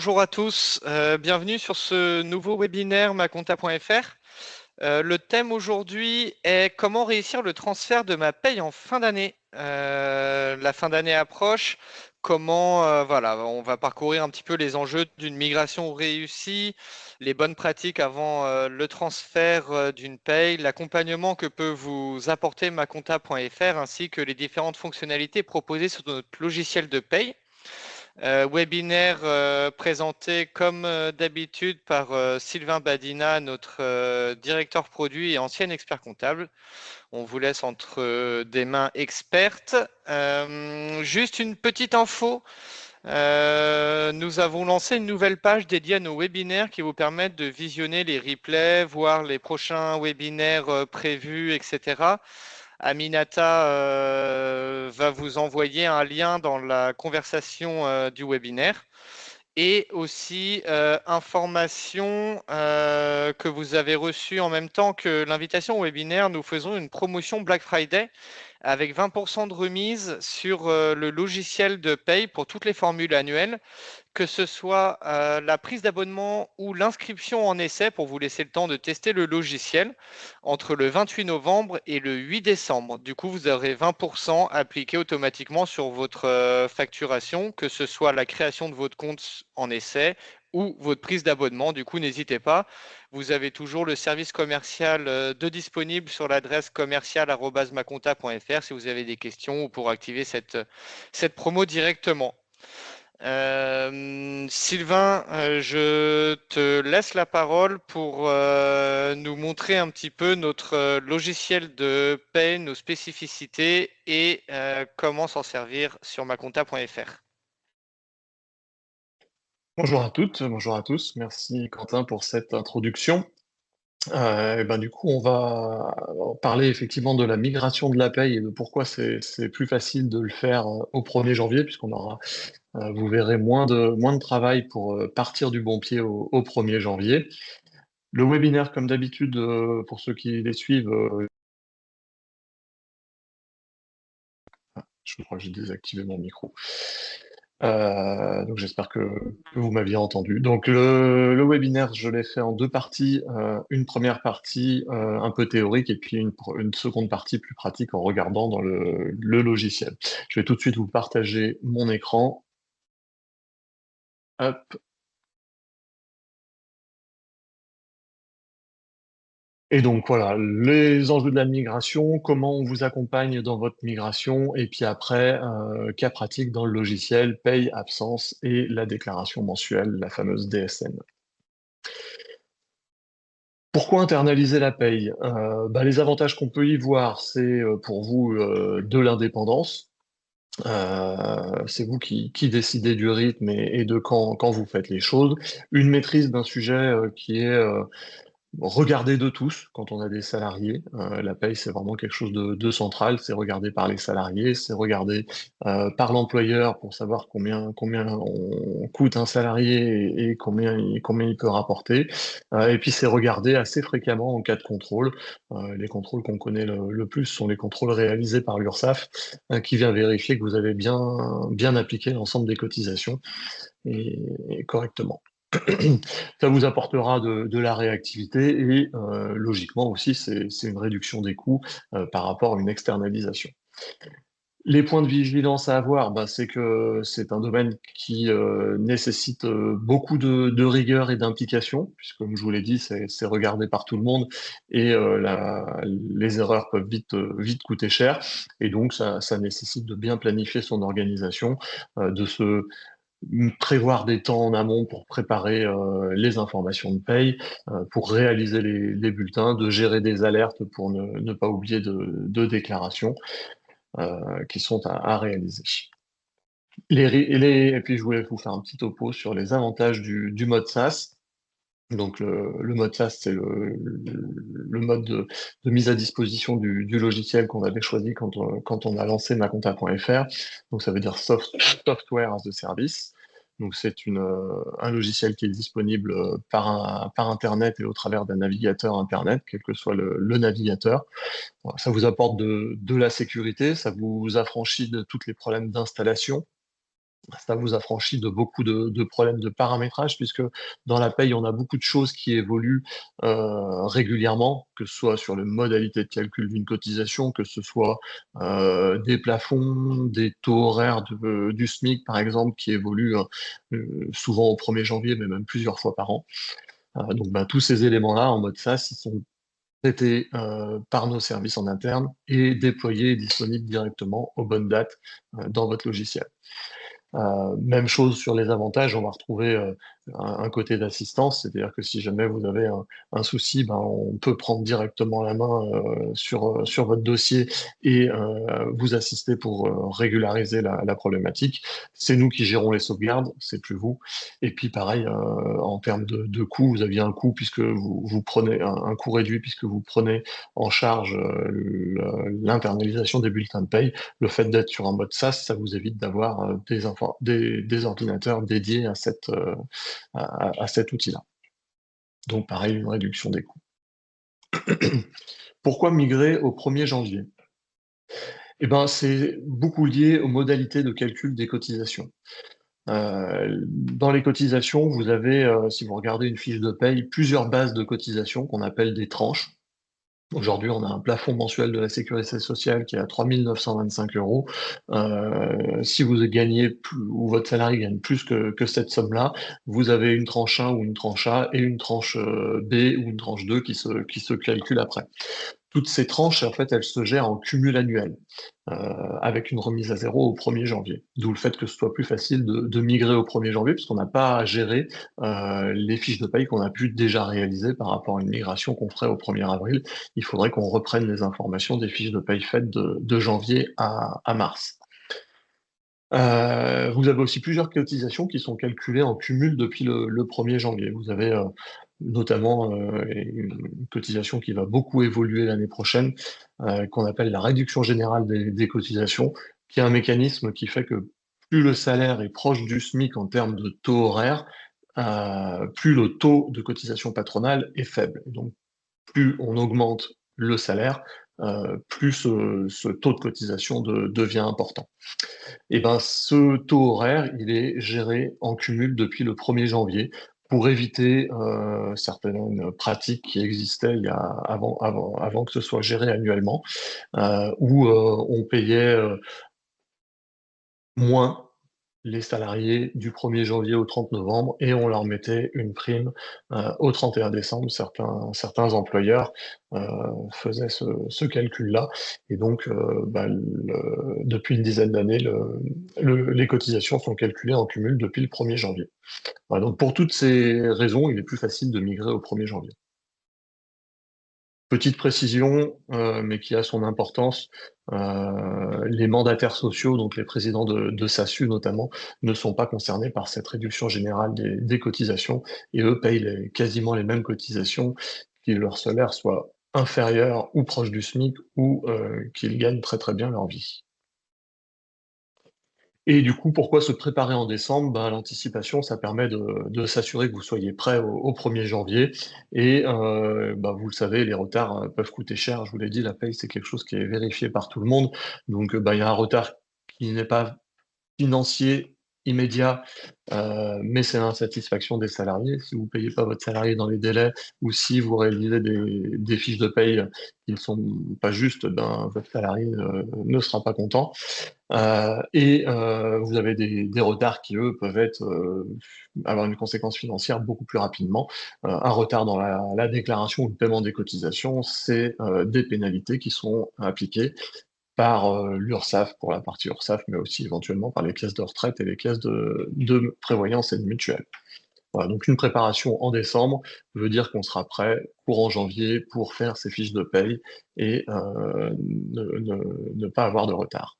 bonjour à tous, bienvenue sur ce nouveau webinaire maconta.fr. Le thème aujourd'hui est comment réussir le transfert de ma paye en fin d'année. La fin d'année approche, voilà, on va parcourir un petit peu les enjeux d'une migration réussie, les bonnes pratiques avant le transfert d'une paye, l'accompagnement que peut vous apporter maconta.fr ainsi que les différentes fonctionnalités proposées sur notre logiciel de paye. Webinaire présenté comme d'habitude par Sylvain Badina, notre directeur produit et ancien expert comptable. On vous laisse entre des mains expertes. Juste une petite info. Nous avons lancé une nouvelle page dédiée à nos webinaires qui vous permettent de visionner les replays, voir les prochains webinaires prévus, etc. Aminata va vous envoyer un lien dans la conversation du webinaire et aussi information que vous avez reçue en même temps que l'invitation au webinaire. Nous faisons une promotion Black Friday avec 20% de remise sur le logiciel de paye pour toutes les formules annuelles, que ce soit la prise d'abonnement ou l'inscription en essai pour vous laisser le temps de tester le logiciel entre le 28 novembre et le 8 décembre. Du coup, vous aurez 20% appliqué automatiquement sur votre facturation, que ce soit la création de votre compte en essai ou votre prise d'abonnement. Du coup, n'hésitez pas. Vous avez toujours le service commercial de disponible sur l'adresse commercial@maconta.fr si vous avez des questions ou pour activer cette promo directement. Sylvain, je te laisse la parole pour nous montrer un petit peu notre logiciel de paie, nos spécificités et comment s'en servir sur maconta.fr. Bonjour à toutes, bonjour à tous. Merci Quentin pour cette introduction. Du coup, on va parler effectivement de la migration de la paye et de pourquoi c'est plus facile de le faire au 1er janvier, puisqu'on aura, vous verrez, moins de travail pour partir du bon pied au 1er janvier. Le webinaire, comme d'habitude, pour ceux qui les suivent, je crois que j'ai désactivé mon micro. Donc j'espère que vous m'aviez entendu. Donc le webinaire, je l'ai fait en deux parties. Une première partie un peu théorique et puis une seconde partie plus pratique en regardant dans le logiciel. Je vais tout de suite vous partager mon écran. Hop. Et donc voilà, les enjeux de la migration, comment on vous accompagne dans votre migration, et puis après, cas pratique dans le logiciel, paye, absence et la déclaration mensuelle, la fameuse DSN. Pourquoi internaliser la paye? Les avantages qu'on peut y voir, c'est pour vous de l'indépendance. C'est vous qui décidez du rythme et de quand vous faites les choses. Une maîtrise d'un sujet qui est regardé de tous quand on a des salariés. La paye, c'est vraiment quelque chose de central. C'est regardé par les salariés, c'est regardé par l'employeur pour savoir combien on coûte un salarié et combien il peut rapporter. Et puis c'est regardé assez fréquemment en cas de contrôle. Les contrôles qu'on connaît le plus sont les contrôles réalisés par l'URSSAF, qui vient vérifier que vous avez bien appliqué l'ensemble des cotisations et correctement. Ça vous apportera de la réactivité et logiquement aussi, c'est une réduction des coûts par rapport à une externalisation. Les points de vigilance à avoir, c'est que c'est un domaine qui nécessite beaucoup de rigueur et d'implication, puisque comme je vous l'ai dit, c'est regardé par tout le monde et les erreurs peuvent vite coûter cher. Et donc, ça nécessite de bien planifier son organisation, de se prévoir des temps en amont pour préparer les informations de paye, pour réaliser les bulletins, de gérer des alertes pour ne pas oublier de déclarations qui sont à réaliser. Et puis je voulais vous faire un petit topo sur les avantages du mode SaaS. Donc le mode SaaS, c'est le mode de mise à disposition du logiciel qu'on avait choisi quand on a lancé maconta.fr. Donc ça veut dire Software as a Service. Donc c'est un logiciel qui est disponible par Internet et au travers d'un navigateur Internet, quel que soit le navigateur. Voilà, ça vous apporte de la sécurité, ça vous affranchit de tous les problèmes d'installation. Ça vous affranchit de beaucoup de problèmes de paramétrage, puisque dans la paye, on a beaucoup de choses qui évoluent régulièrement, que ce soit sur les modalités de calcul d'une cotisation, que ce soit des plafonds, des taux horaires du SMIC, par exemple, qui évoluent souvent au 1er janvier, mais même plusieurs fois par an. Donc, tous ces éléments-là, en mode SaaS, ils sont traités par nos services en interne et déployés et disponibles directement aux bonnes dates dans votre logiciel. Même chose sur les avantages, on va retrouver un côté d'assistance, c'est-à-dire que si jamais vous avez un souci, on peut prendre directement la main sur votre dossier et vous assister pour régulariser la problématique. C'est nous qui gérons les sauvegardes, c'est plus vous. Et puis pareil, en termes de coût, vous aviez un coût puisque vous prenez un coût réduit puisque vous prenez en charge l'internalisation des bulletins de paye. Le fait d'être sur un mode SaaS, ça vous évite d'avoir des ordinateurs dédiés à cet outil-là. Donc pareil, une réduction des coûts. Pourquoi migrer au 1er janvier? Eh ben, c'est beaucoup lié aux modalités de calcul des cotisations. Dans les cotisations, vous avez, si vous regardez une fiche de paye, plusieurs bases de cotisations qu'on appelle des tranches. Aujourd'hui, on a un plafond mensuel de la sécurité sociale qui est à 3 925 €. Si vous gagnez plus ou votre salarié gagne plus que cette somme-là, vous avez une tranche 1 ou une tranche A et une tranche B ou une tranche 2 qui se calcule après. Toutes ces tranches, en fait, elles se gèrent en cumul annuel, avec une remise à 0 au 1er janvier. D'où le fait que ce soit plus facile de migrer au 1er janvier, puisqu'on n'a pas à gérer les fiches de paye qu'on a pu déjà réaliser par rapport à une migration qu'on ferait au 1er avril. Il faudrait qu'on reprenne les informations des fiches de paye faites de janvier à mars. Vous avez aussi plusieurs cotisations qui sont calculées en cumul depuis le 1er janvier. Vous avez notamment une cotisation qui va beaucoup évoluer l'année prochaine, qu'on appelle la réduction générale des cotisations, qui est un mécanisme qui fait que plus le salaire est proche du SMIC en termes de taux horaire, plus le taux de cotisation patronale est faible. Donc plus on augmente le salaire, plus ce taux de cotisation devient important. Et ben, ce taux horaire, il est géré en cumul depuis le 1er janvier pour éviter certaines pratiques qui existaient avant que ce soit géré annuellement, où on payait moins les salariés du 1er janvier au 30 novembre et on leur mettait une prime au 31 décembre. Certains employeurs faisaient ce calcul-là et donc depuis une dizaine d'années, les cotisations sont calculées en cumul depuis le 1er janvier. Voilà, donc pour toutes ces raisons, il est plus facile de migrer au 1er janvier. Petite précision, mais qui a son importance, les mandataires sociaux, donc les présidents de SASU notamment, ne sont pas concernés par cette réduction générale des cotisations et eux payent quasiment les mêmes cotisations, qu'ils leur salaire soit inférieur ou proche du SMIC ou qu'ils gagnent très, très bien leur vie. Et du coup, pourquoi se préparer en décembre? L'anticipation, ça permet de s'assurer que vous soyez prêt au 1er janvier et vous le savez, les retards, peuvent coûter cher. Je vous l'ai dit, la paye, c'est quelque chose qui est vérifié par tout le monde. Donc, il y a un retard qui n'est pas financier immédiat, mais c'est l'insatisfaction des salariés. Si vous payez pas votre salarié dans les délais ou si vous réalisez des fiches de paye qui ne sont pas justes, votre salarié ne sera pas content. Vous avez des retards qui, eux, peuvent avoir une conséquence financière beaucoup plus rapidement. Un retard dans la déclaration ou le paiement des cotisations, c'est des pénalités qui sont appliquées par l'URSSAF pour la partie URSSAF, mais aussi éventuellement par les caisses de retraite et les caisses de prévoyance et de mutuelle. Voilà, donc une préparation en décembre veut dire qu'on sera prêt courant janvier pour faire ses fiches de paye et ne pas avoir de retard.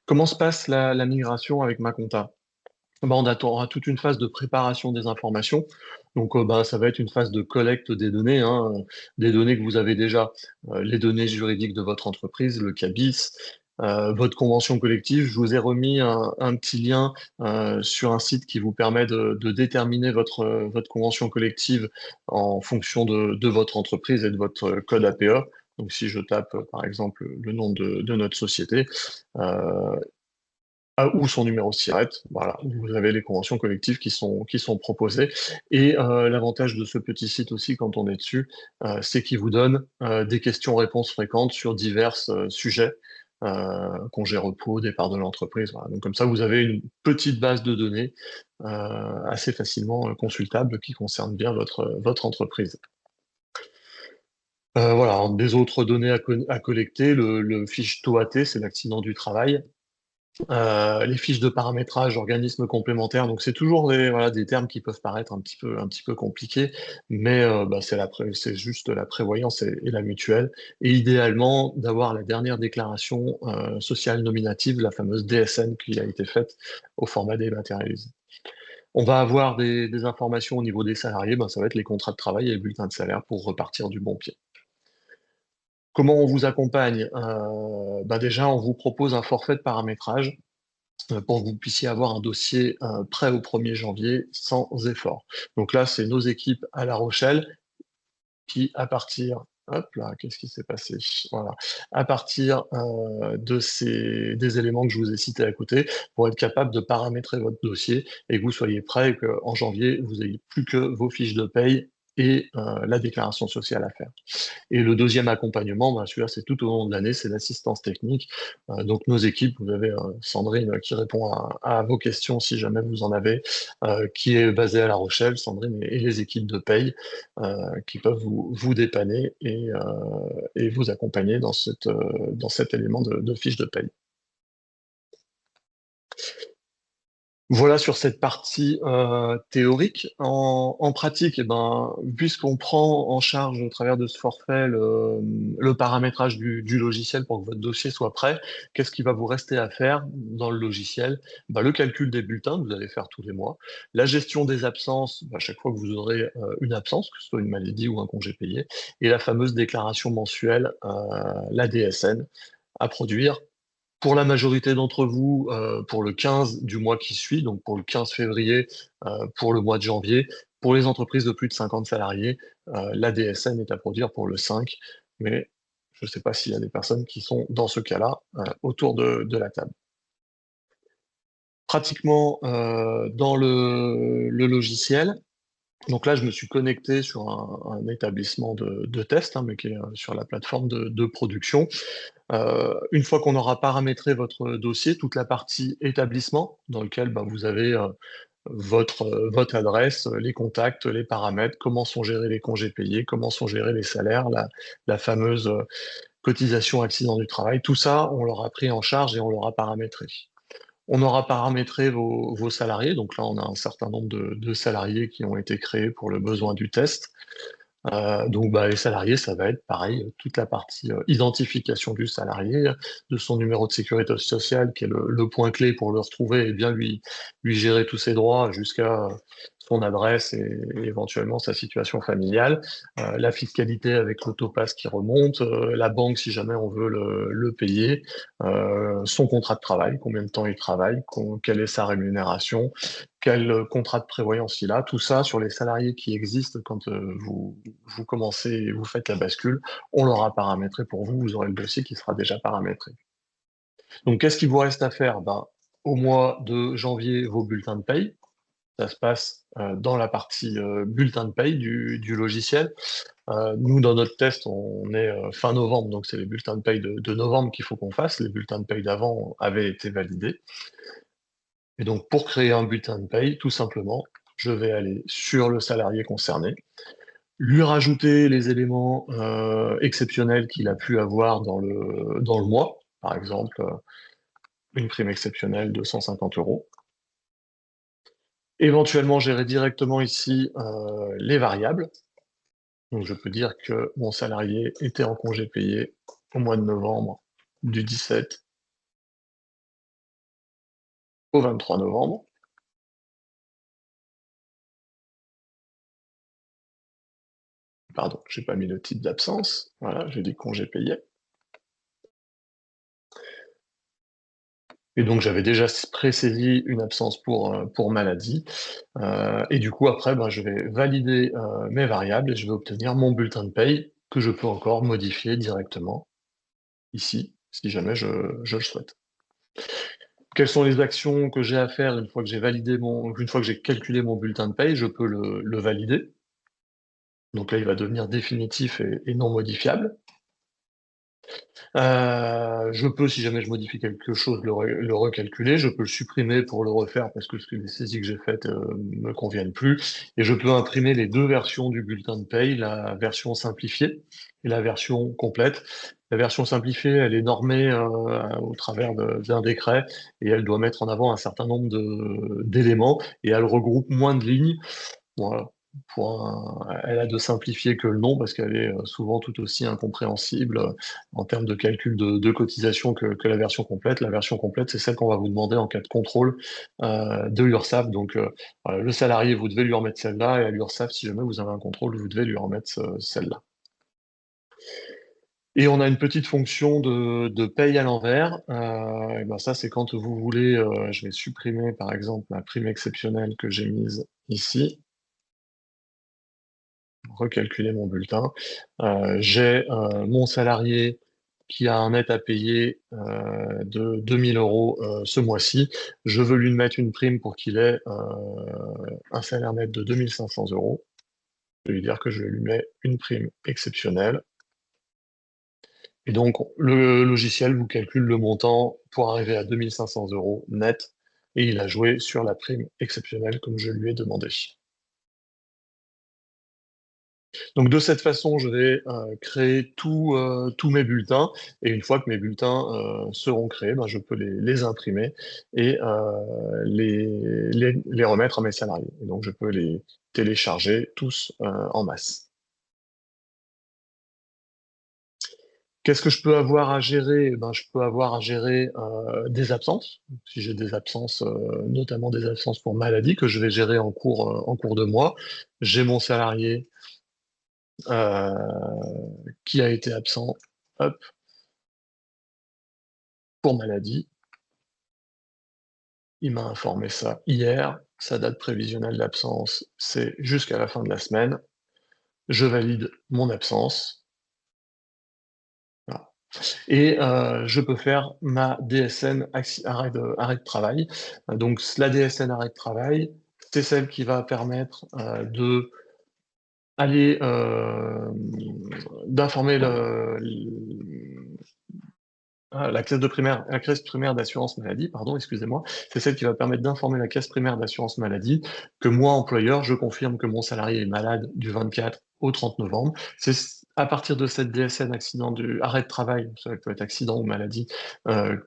Comment se passe la migration avec Maconta? On attendra toute une phase de préparation des informations. Donc, ça va être une phase de collecte des données, hein, des données que vous avez déjà, les données juridiques de votre entreprise, le CABIS, votre convention collective. Je vous ai remis un petit lien sur un site qui vous permet de déterminer votre convention collective en fonction de votre entreprise et de votre code APE. Donc, si je tape, par exemple, le nom de notre société, ou son numéro de SIRET. Voilà, vous avez les conventions collectives qui sont proposées. Et l'avantage de ce petit site aussi, quand on est dessus, c'est qu'il vous donne des questions-réponses fréquentes sur divers sujets, congé repos, départ de l'entreprise. Voilà. Donc comme ça, vous avez une petite base de données assez facilement consultable qui concerne bien votre entreprise. Voilà, des autres données à collecter, le fiche TOAT, c'est l'accident du travail. Les fiches de paramétrage, organismes complémentaires, donc c'est toujours voilà, des termes qui peuvent paraître un petit peu compliqués, mais bah, c'est juste la prévoyance et la mutuelle. Et idéalement, d'avoir la dernière déclaration sociale nominative, la fameuse DSN qui a été faite au format dématérialisé. On va avoir des informations au niveau des salariés, ben, ça va être les contrats de travail et les bulletins de salaire pour repartir du bon pied. Comment on vous accompagne? Bah déjà, on vous propose un forfait de paramétrage pour que vous puissiez avoir un dossier prêt au 1er janvier sans effort. Donc là, c'est nos équipes à La Rochelle qui, à partir, hop là, qu'est-ce qui s'est passé? Voilà, à partir des éléments que je vous ai cités à côté, pour être capable de paramétrer votre dossier et que vous soyez prêt et qu'en janvier, vous n'ayez plus que vos fiches de paye et la déclaration sociale à faire. Et le deuxième accompagnement, ben, celui-là, c'est tout au long de l'année, c'est l'assistance technique. Donc nos équipes, vous avez Sandrine qui répond à vos questions si jamais vous en avez, qui est basée à La Rochelle, Sandrine et les équipes de paye qui peuvent vous dépanner et vous accompagner dans cet élément de fiche de paye. Voilà sur cette partie théorique. En pratique, eh ben, puisqu'on prend en charge au travers de ce forfait le paramétrage du logiciel pour que votre dossier soit prêt, qu'est-ce qui va vous rester à faire dans le logiciel? Bah, le calcul des bulletins, que vous allez faire tous les mois, la gestion des absences, à chaque fois que vous aurez une absence, que ce soit une maladie ou un congé payé, et la fameuse déclaration mensuelle, la DSN, à produire pour la majorité d'entre vous, pour le 15 du mois qui suit, donc pour le 15 février, pour le mois de janvier. Pour les entreprises de plus de 50 salariés, la DSN est à produire pour le 5, mais je ne sais pas s'il y a des personnes qui sont dans ce cas-là, autour de la table. Pratiquement, dans le logiciel, donc là, je me suis connecté sur un établissement de test, hein, mais qui est sur la plateforme de production. Une fois qu'on aura paramétré votre dossier, toute la partie établissement, dans lequel bah, vous avez votre adresse, les contacts, les paramètres, comment sont gérés les congés payés, comment sont gérés les salaires, la fameuse cotisation accident du travail, tout ça, on l'aura pris en charge et on l'aura paramétré. On aura paramétré vos salariés, donc là on a un certain nombre de salariés qui ont été créés pour le besoin du test. Donc bah, les salariés, ça va être pareil, toute la partie identification du salarié, de son numéro de sécurité sociale, qui est le point clé pour le retrouver et bien lui gérer tous ses droits jusqu'à son adresse et éventuellement sa situation familiale, la fiscalité avec l'autopass qui remonte, la banque si jamais on veut le payer, son contrat de travail, combien de temps il travaille, quelle est sa rémunération, quel contrat de prévoyance il a, tout ça sur les salariés qui existent quand vous commencez et vous faites la bascule, on l'aura paramétré pour vous, vous aurez le dossier qui sera déjà paramétré. Donc qu'est-ce qu'il vous reste à faire? Ben, au mois de janvier, vos bulletins de paye, ça se passe dans la partie bulletin de paye du logiciel. Nous, dans notre test, on est fin novembre, donc c'est les bulletins de paye de novembre qu'il faut qu'on fasse. Les bulletins de paye d'avant avaient été validés. Et donc, pour créer un bulletin de paye, tout simplement, je vais aller sur le salarié concerné, lui rajouter les éléments exceptionnels qu'il a pu avoir dans le mois, par exemple, une prime exceptionnelle de 150 euros. Éventuellement, gérer directement ici les variables. Donc, je peux dire que mon salarié était en congé payé au mois de novembre du 17 au 23 novembre. Pardon, j'ai pas mis le titre d'absence. Voilà, j'ai dit congé payé. Et donc, j'avais déjà présaisi une absence pour maladie. Et du coup, après, ben, je vais valider mes variables et je vais obtenir mon bulletin de paye que je peux encore modifier directement ici, si jamais je le souhaite. Quelles sont les actions que j'ai à faire une fois que une fois que j'ai calculé mon bulletin de paye, je peux le valider. Donc là, il va devenir définitif et non modifiable. Je peux, si jamais je modifie quelque chose, le recalculer. Je peux le supprimer pour le refaire parce que les saisies que j'ai faites me conviennent plus. Et je peux imprimer les deux versions du bulletin de paye, la version simplifiée et la version complète. La version simplifiée, elle est normée au travers d'un décret et elle doit mettre en avant un certain nombre d'éléments et elle regroupe moins de lignes. Voilà. Elle a de simplifier que le nom parce qu'elle est souvent tout aussi incompréhensible en termes de calcul de cotisation que la version complète. La version complète, c'est celle qu'on va vous demander en cas de contrôle de l'URSSAF. Donc, voilà, le salarié, vous devez lui remettre celle-là, et à l'URSSAF, si jamais vous avez un contrôle, vous devez lui remettre celle-là. Et on a une petite fonction de paye à l'envers. Et ben ça, c'est quand vous voulez, je vais supprimer par exemple la prime exceptionnelle que j'ai mise ici. Recalculer mon bulletin. J'ai mon salarié qui a un net à payer de 2000 euros ce mois-ci. Je veux lui mettre une prime pour qu'il ait un salaire net de 2500 euros. Je vais lui dire que je lui mets une prime exceptionnelle. Et donc, le logiciel vous calcule le montant pour arriver à 2500 euros net. Et il a joué sur la prime exceptionnelle comme je lui ai demandé. Donc de cette façon, je vais créer tous mes bulletins et une fois que mes bulletins seront créés, ben, je peux les imprimer et les remettre à mes salariés. Et donc je peux les télécharger tous en masse. Qu'est-ce que je peux avoir à gérer? Ben, je peux avoir à gérer des absences, si j'ai des absences, notamment des absences pour maladie que je vais gérer en cours de mois. J'ai mon salarié qui a été absent, hop, pour maladie. Il m'a informé ça hier. Sa date prévisionnelle d'absence, c'est jusqu'à la fin de la semaine. Je valide mon absence. Voilà. Et je peux faire ma DSN arrêt de travail. Donc la DSN arrêt de travail, c'est celle qui va permettre de aller d'informer la caisse primaire d'assurance maladie, pardon, excusez-moi, c'est celle qui va permettre d'informer la caisse primaire d'assurance maladie que moi, employeur, je confirme que mon salarié est malade du 24 au 30 novembre. C'est à partir de cette DSN accident du arrêt de travail, ça peut être accident ou maladie,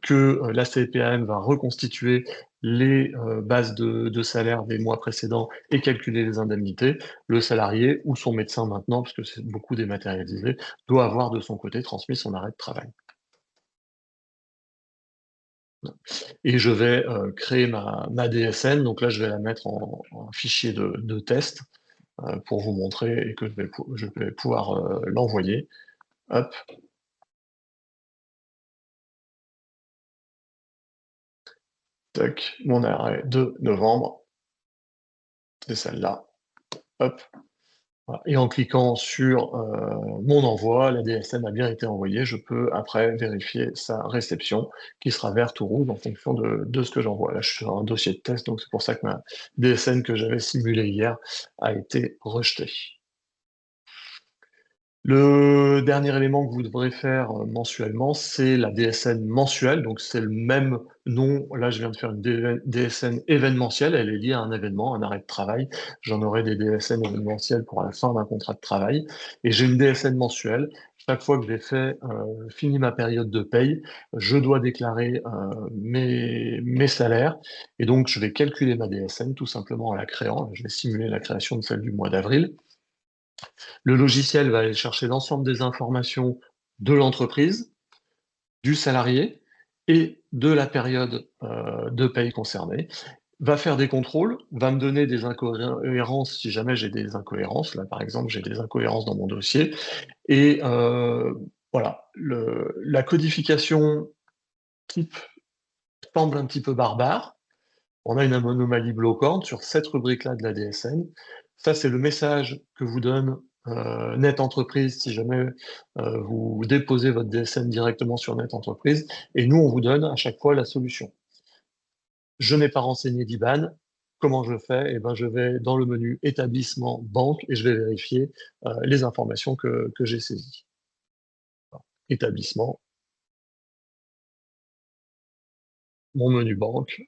que la CPAM va reconstituer les bases de salaire des mois précédents et calculer les indemnités. Le salarié ou son médecin maintenant, parce que c'est beaucoup dématérialisé, doit avoir de son côté transmis son arrêt de travail. Et je vais créer ma DSN. Donc là, je vais la mettre en fichier de test pour vous montrer et que je vais pouvoir l'envoyer. Hop. Tac, mon arrêt de novembre. C'est celle-là. Hop. Voilà. Et en cliquant sur mon envoi, la DSN a bien été envoyée. Je peux après vérifier sa réception qui sera verte ou rouge en fonction de ce que j'envoie. Là, je suis sur un dossier de test, donc c'est pour ça que ma DSN que j'avais simulée hier a été rejetée. Le dernier élément que vous devrez faire mensuellement, c'est la DSN mensuelle. Donc, c'est le même nom. Là, je viens de faire une DSN événementielle. Elle est liée à un événement, un arrêt de travail. J'en aurai des DSN événementielles pour la fin d'un contrat de travail. Et j'ai une DSN mensuelle. Chaque fois que j'ai fini ma période de paye, je dois déclarer mes salaires. Et donc, je vais calculer ma DSN tout simplement en la créant. Je vais simuler la création de celle du mois d'avril. Le logiciel va aller chercher l'ensemble des informations de l'entreprise, du salarié et de la période de paye concernée, va faire des contrôles, va me donner des incohérences si jamais j'ai des incohérences. Là, par exemple, j'ai des incohérences dans mon dossier. Et voilà, la codification type semble un petit peu barbare. On a une anomalie bloquante sur cette rubrique-là de la DSN. Ça, c'est le message que vous donne Net Entreprise si jamais vous déposez votre DSN directement sur Net Entreprise. Et nous, on vous donne à chaque fois la solution. Je n'ai pas renseigné d'IBAN. Comment je fais? Eh ben, je vais dans le menu établissement banque et je vais vérifier les informations que j'ai saisies. Établissement, mon menu banque.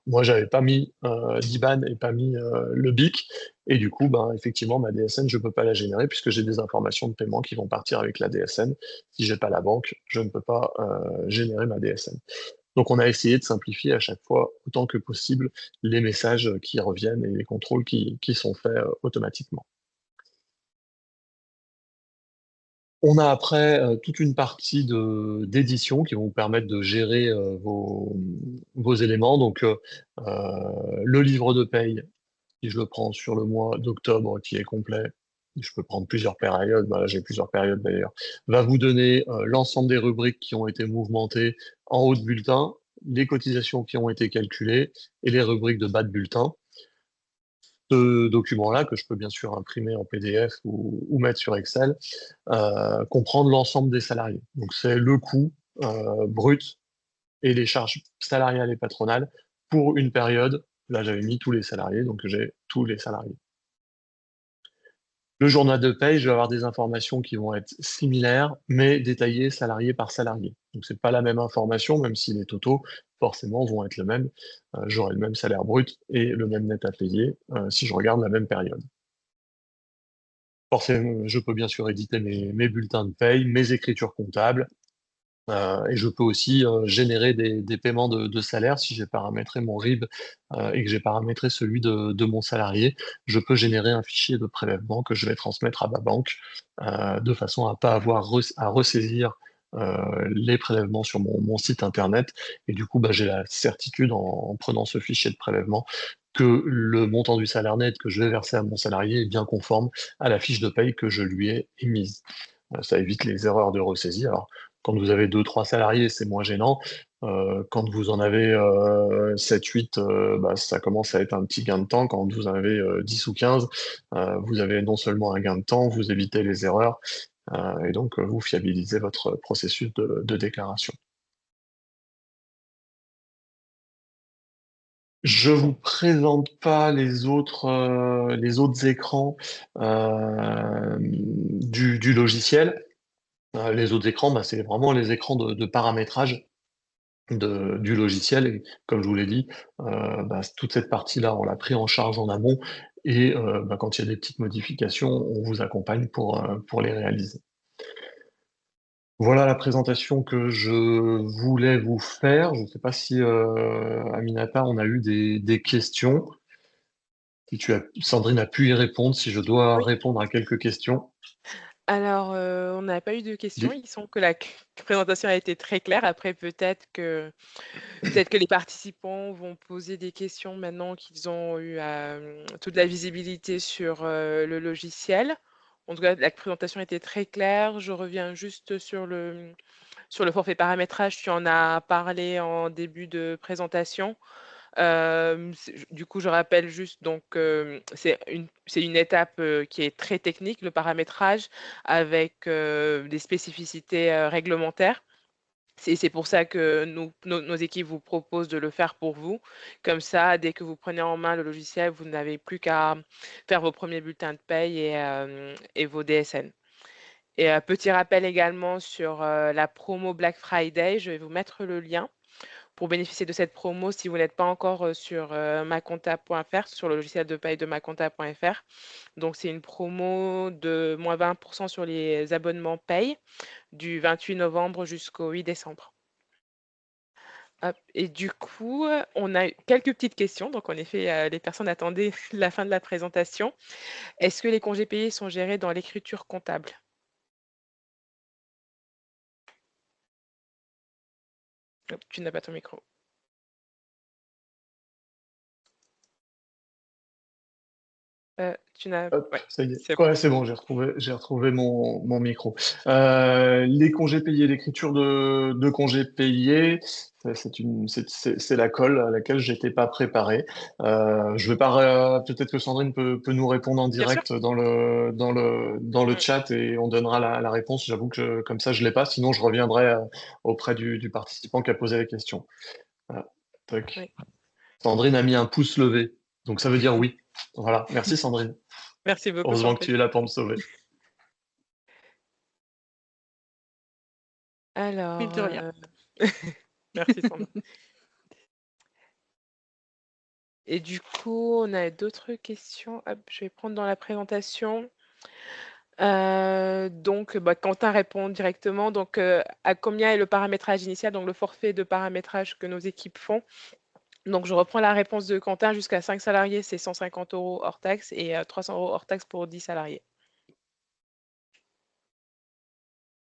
Moi, j'avais pas mis d'IBAN et pas mis le BIC. Et du coup, ben, effectivement, ma DSN, je peux pas la générer puisque j'ai des informations de paiement qui vont partir avec la DSN. Si j'ai pas la banque, je ne peux pas générer ma DSN. Donc, on a essayé de simplifier à chaque fois, autant que possible, les messages qui reviennent et les contrôles qui sont faits automatiquement. On a après toute une partie d'édition qui vont vous permettre de gérer vos éléments. Donc, le livre de paye, si je le prends sur le mois d'octobre qui est complet, je peux prendre plusieurs périodes, bah là j'ai plusieurs périodes d'ailleurs, va vous donner l'ensemble des rubriques qui ont été mouvementées en haut de bulletin, les cotisations qui ont été calculées et les rubriques de bas de bulletin. Ce document-là, que je peux bien sûr imprimer en PDF ou mettre sur Excel, comprendre l'ensemble des salariés. Donc c'est le coût brut et les charges salariales et patronales pour une période. Là, j'avais mis tous les salariés, donc j'ai tous les salariés. Le journal de paye, je vais avoir des informations qui vont être similaires, mais détaillées salarié par salarié. Donc c'est pas la même information, même si les totaux, forcément, vont être le même. J'aurai le même salaire brut et le même net à payer si je regarde la même période. Forcément, je peux bien sûr éditer mes bulletins de paye, mes écritures comptables, et je peux aussi générer des paiements de salaire. Si j'ai paramétré mon RIB et que j'ai paramétré celui de mon salarié, je peux générer un fichier de prélèvement que je vais transmettre à ma banque de façon à pas avoir à ressaisir les prélèvements sur mon site internet. Et du coup, bah, j'ai la certitude en prenant ce fichier de prélèvement que le montant du salaire net que je vais verser à mon salarié est bien conforme à la fiche de paye que je lui ai émise. Ça évite les erreurs de ressaisie. Alors, quand vous avez 2-3 salariés, c'est moins gênant. Quand vous en avez 7-8, bah, ça commence à être un petit gain de temps. Quand vous en avez 10 ou 15, vous avez non seulement un gain de temps, vous évitez les erreurs, et donc vous fiabilisez votre processus de déclaration. Je vous présente pas les autres écrans du logiciel. Les autres écrans, bah, c'est vraiment les écrans de paramétrage du logiciel. Et comme je vous l'ai dit, bah, toute cette partie-là, on l'a pris en charge en amont. Et bah, quand il y a des petites modifications, on vous accompagne pour les réaliser. Voilà la présentation que je voulais vous faire. Je ne sais pas si, Aminata, on a eu des questions. Si Sandrine a pu y répondre, si je dois Oui. répondre à quelques questions. Alors, on n'a pas eu de questions. Dis- Il semble que la présentation a été très claire. Après, peut-être que les participants vont poser des questions maintenant qu'ils ont eu toute la visibilité sur le logiciel. En tout cas, la présentation était très claire. Je reviens juste sur le forfait paramétrage. Tu en as parlé en début de présentation. Du coup, je rappelle juste, donc, c'est une étape qui est très technique, le paramétrage, avec des spécificités réglementaires. C'est pour ça que nos équipes vous proposent de le faire pour vous. Comme ça, dès que vous prenez en main le logiciel, vous n'avez plus qu'à faire vos premiers bulletins de paye et vos DSN. Et petit rappel également sur la promo Black Friday, je vais vous mettre le lien pour bénéficier de cette promo si vous n'êtes pas encore sur maconta.fr, sur le logiciel de paye de maconta.fr. Donc, c'est une promo de moins 20% sur les abonnements paye du 28 novembre jusqu'au 8 décembre. Hop. Et du coup, on a quelques petites questions. Donc, en effet, les personnes attendaient la fin de la présentation. Est-ce que les congés payés sont gérés dans l'écriture comptable? Hop, tu n'as pas ton micro. Tu n'as... Hop, Ouais, ça y est. c'est bon. Ouais, c'est bon, j'ai retrouvé mon micro. Les congés payés, l'écriture de congés payés, c'est la colle à laquelle j'étais pas préparé. Je vais pas, peut-être que Sandrine peut nous répondre en Bien sûr. direct dans le Mm. chat et on donnera la réponse. J'avoue que comme ça je l'ai pas, sinon je reviendrai auprès du participant qui a posé la question. Voilà. Tac. Oui. Sandrine a mis un pouce levé, donc ça veut dire oui. Voilà, merci Sandrine. Merci beaucoup, Heureusement que Sandrine. tu es là pour me sauver. Alors, de rien. merci Sandrine. Et du coup, on a d'autres questions. Hop, je vais prendre dans la présentation. Donc, bah, Quentin répond directement. Donc, à combien est le paramétrage initial, donc le forfait de paramétrage que nos équipes font? Donc, je reprends la réponse de Quentin. Jusqu'à 5 salariés, c'est 150 € hors taxe et 300 € hors taxe pour 10 salariés.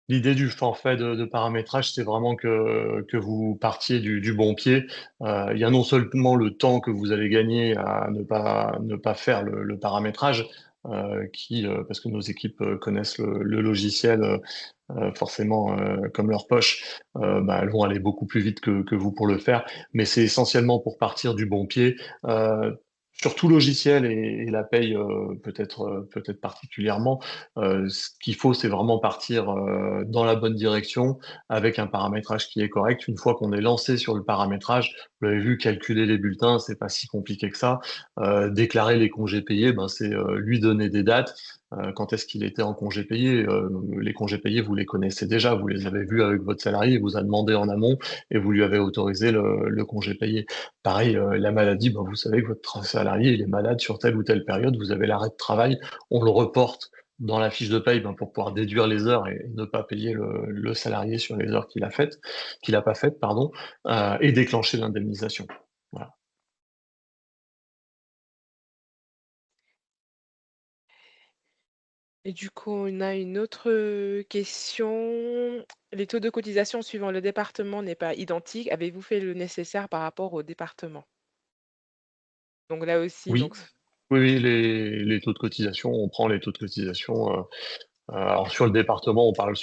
L'idée du forfait de paramétrage, c'est vraiment que vous partiez du bon pied. Il y a non seulement le temps que vous allez gagner à ne pas faire le paramétrage, parce que nos équipes connaissent le logiciel forcément comme leur poche, elles vont aller beaucoup plus vite que vous pour le faire, mais c'est essentiellement pour partir du bon pied. Sur tout logiciel et la paye peut-être particulièrement, ce qu'il faut, c'est vraiment partir dans la bonne direction avec un paramétrage qui est correct. Une fois qu'on est lancé sur le paramétrage, vous l'avez vu, calculer les bulletins, c'est pas si compliqué que ça. Déclarer les congés payés, c'est lui donner des dates. Quand est-ce qu'il était en congé payé? Les congés payés, vous les connaissez déjà, vous les avez vus avec votre salarié, il vous a demandé en amont et vous lui avez autorisé le congé payé. Pareil, la maladie, vous savez que votre salarié, il est malade sur telle ou telle période, vous avez l'arrêt de travail, on le reporte dans la fiche de paye pour pouvoir déduire les heures et ne pas payer le salarié sur les heures qu'il a pas faites, pardon, et déclencher l'indemnisation. Voilà. Et du coup, on a une autre question. Les taux de cotisation suivant le département n'est pas identique. Avez-vous fait le nécessaire par rapport au département? Donc là aussi, donc Oui, oui, les taux de cotisation, on prend les taux de cotisation. Alors sur le département, on parle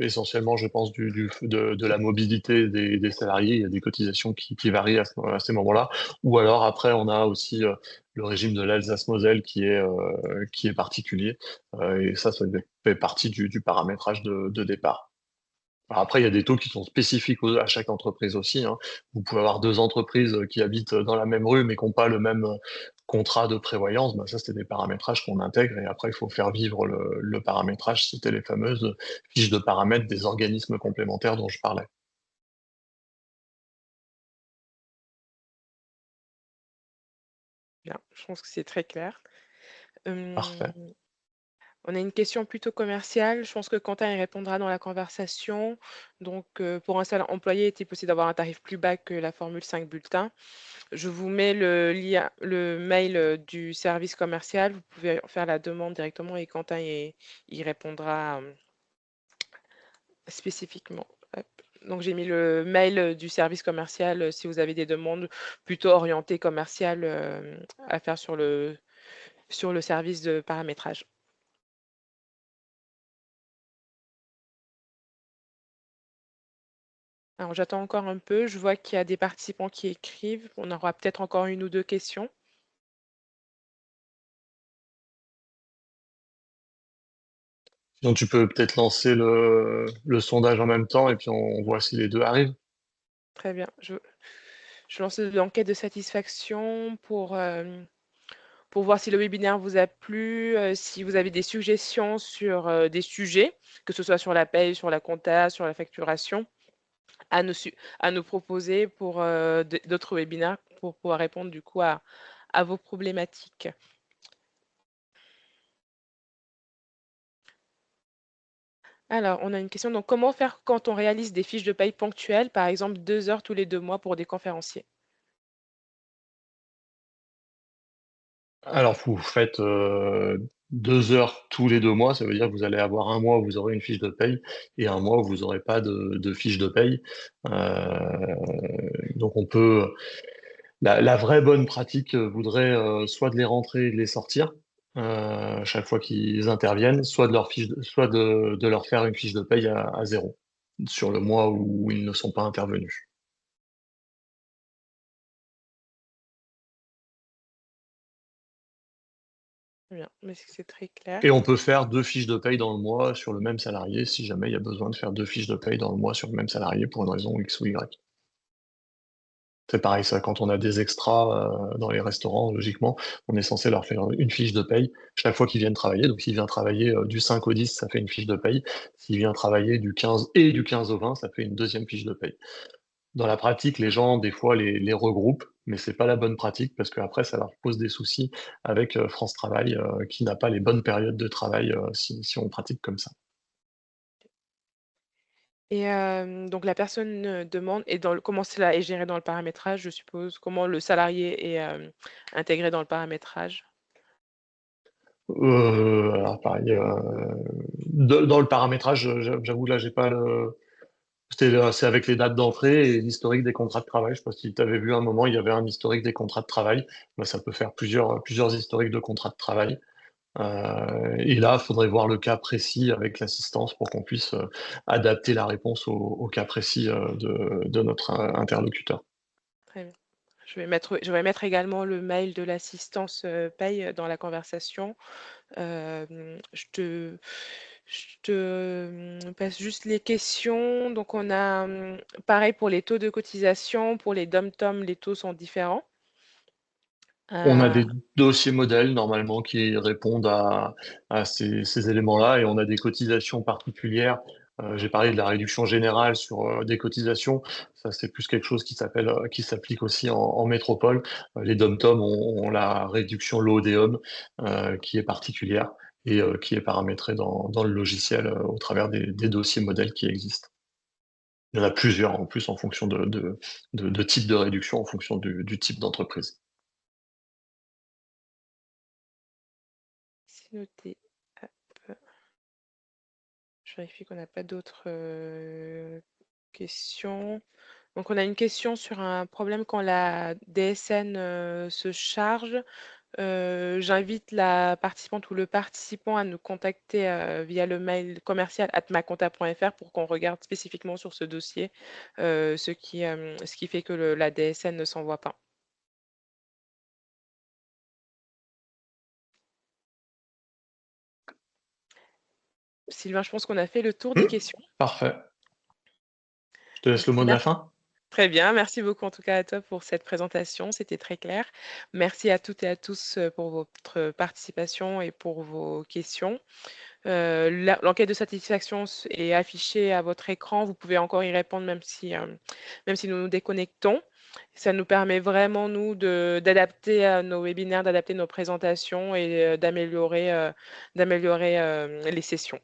essentiellement, je pense, de la mobilité des salariés. Il y a des cotisations qui varient à ces moments-là. Ou alors après, on a aussi le régime de l'Alsace-Moselle qui est particulier. Et ça fait partie du paramétrage de départ. Alors après, il y a des taux qui sont spécifiques à chaque entreprise aussi, hein. Vous pouvez avoir deux entreprises qui habitent dans la même rue mais qui n'ont pas le même contrat de prévoyance. Ça, c'est des paramétrages qu'on intègre et après, il faut faire vivre le paramétrage. C'était les fameuses fiches de paramètres des organismes complémentaires dont je parlais. bien, je pense que c'est très clair. Parfait. On a une question plutôt commerciale. Je pense que Quentin y répondra dans la conversation. Donc, pour un seul employé, est-il possible d'avoir un tarif plus bas que la formule 5 bulletins? Je vous mets le mail du service commercial. Vous pouvez faire la demande directement et Quentin y répondra spécifiquement. Hop. Donc, j'ai mis le mail du service commercial si vous avez des demandes plutôt orientées commerciales à faire sur le service de paramétrage. Alors, j'attends encore un peu. Je vois qu'il y a des participants qui écrivent. On aura peut-être encore une ou deux questions. Donc, tu peux peut-être lancer le sondage en même temps et puis on voit si les deux arrivent. Très bien. Je lance l'enquête de satisfaction pour voir si le webinaire vous a plu, si vous avez des suggestions sur des sujets, que ce soit sur la paye, sur la compta, sur la facturation, à nous proposer pour d'autres webinaires pour pouvoir répondre du coup à vos problématiques. Alors, on a une question. Donc, comment faire quand on réalise des fiches de paye ponctuelles, par exemple 2 heures tous les 2 mois pour des conférenciers? Alors, vous faites 2 heures tous les 2 mois, ça veut dire que vous allez avoir un mois où vous aurez une fiche de paye et un mois où vous n'aurez pas de fiche de paye. Euh, donc, la vraie bonne pratique voudrait soit de les rentrer et de les sortir chaque fois qu'ils interviennent, soit de leur faire une fiche de paye à zéro sur le mois où ils ne sont pas intervenus. Très bien, mais c'est très clair. Et on peut faire deux fiches de paye dans le mois sur le même salarié si jamais il y a besoin de faire deux fiches de paye dans le mois sur le même salarié pour une raison X ou Y. C'est pareil, ça, quand on a des extras dans les restaurants, logiquement, on est censé leur faire une fiche de paye chaque fois qu'ils viennent travailler. Donc, s'il vient travailler du 5 au 10, ça fait une fiche de paye. S'il vient travailler du 15 et du 15 au 20, ça fait une deuxième fiche de paye. Dans la pratique, les gens, des fois, les regroupent, mais c'est pas la bonne pratique parce qu'après, ça leur pose des soucis avec France Travail, qui n'a pas les bonnes périodes de travail si on pratique comme ça. Et donc la personne, demande et dans le comment cela est géré dans le paramétrage, je suppose? Comment le salarié est, intégré dans le paramétrage? Alors pareil, dans le paramétrage, j'avoue, là, j'ai pas le. C'est avec les dates d'entrée et l'historique des contrats de travail. Je sais pas si tu avais vu un moment, il y avait un historique des contrats de travail. Bah, ça peut faire plusieurs historiques de contrats de travail. Et là, il faudrait voir le cas précis avec l'assistance pour qu'on puisse adapter la réponse au cas précis de notre interlocuteur. Très bien. Je vais mettre également le mail de l'assistance, paye, dans la conversation. Je te passe juste les questions. Donc on a, pareil pour les taux de cotisation, pour les DOM-TOM, les taux sont différents. On a Heu, des dossiers modèles normalement qui répondent à ces éléments-là et on a des cotisations particulières. J'ai parlé de la réduction générale sur des cotisations. Ça, c'est plus quelque chose qui s'applique aussi en métropole. Les DOM-TOM ont la réduction LODEOM qui est particulière et qui est paramétrée dans le logiciel au travers des dossiers modèles qui existent. Il y en a plusieurs en plus en fonction de type de réduction, en fonction du type d'entreprise. c'est noté. Hop, je vérifie qu'on n'a pas d'autres, questions. Donc on a une question sur un problème quand la DSN, se charge. J'invite la participante ou le participant à nous contacter, via le mail commercial@maconta.fr pour qu'on regarde spécifiquement sur ce dossier, ce qui fait que la DSN ne s'envoie pas. Sylvain, je pense qu'on a fait le tour des Mmh, questions. parfait. Je te laisse le mot de la Merci. fin. Très bien, merci beaucoup en tout cas à toi pour cette présentation, c'était très clair. Merci à toutes et à tous, pour votre participation et pour vos questions. L'enquête de satisfaction est affichée à votre écran. Vous pouvez encore y répondre même si nous nous déconnectons. Ça nous permet vraiment, nous, d'adapter nos webinaires, d'adapter nos présentations et d'améliorer les sessions.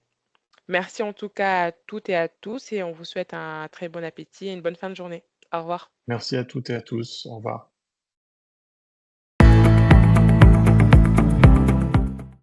Merci en tout cas à toutes et à tous et on vous souhaite un très bon appétit et une bonne fin de journée. Au revoir. Merci à toutes et à tous. Au revoir.